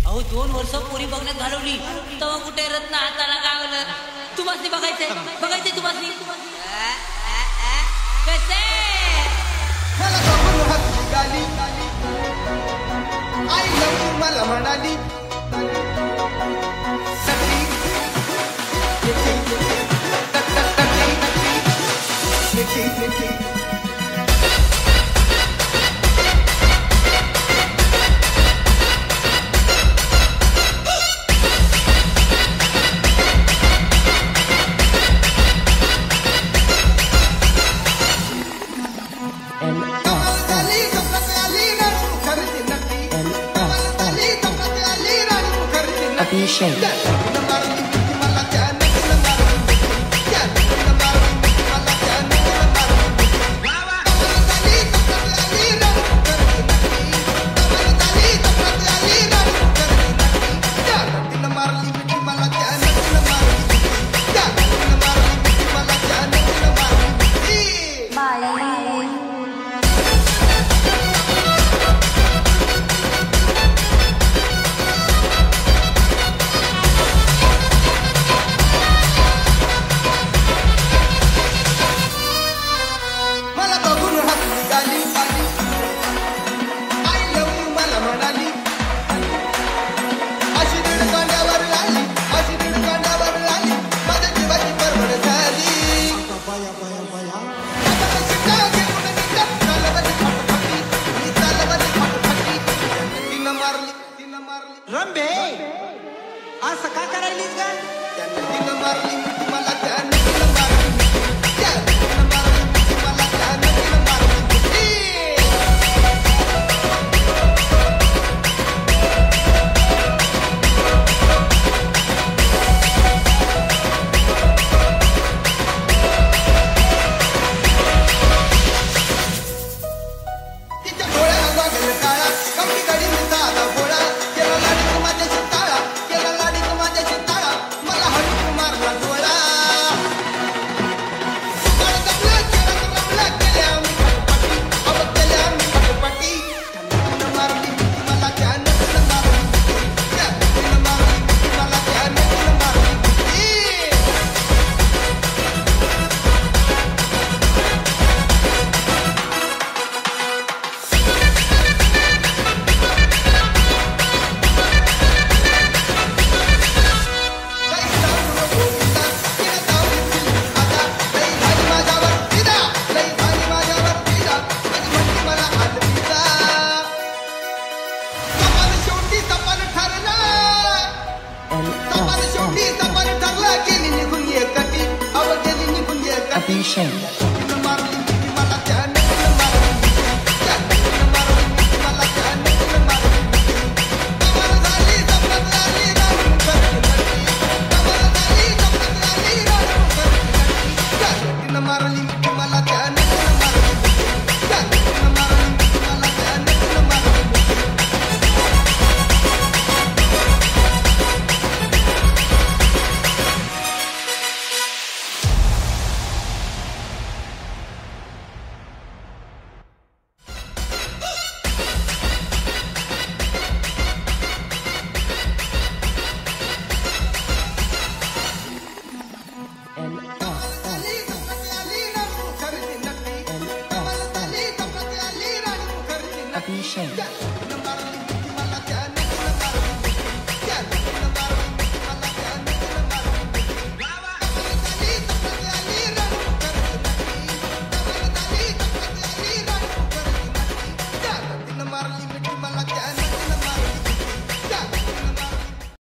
अहो 2 वर्ष पोरी बघण्यात घालवली तेव्हा कुठे रत्न हाताला गावलं. तुम्हाला बघायचंय तुम्हाला कसे मला बघून हसली गाली आई लव यू मला म्हणाली रंबे असं का करायलीस का त्यानं तिनं मारली मला त्यानं तिनं मारली त्यानं मारली मला त्यानं तिनं मारली तिच्या डोळ्याला वागल काळा कमी गडी मी साधा बोळा Shame.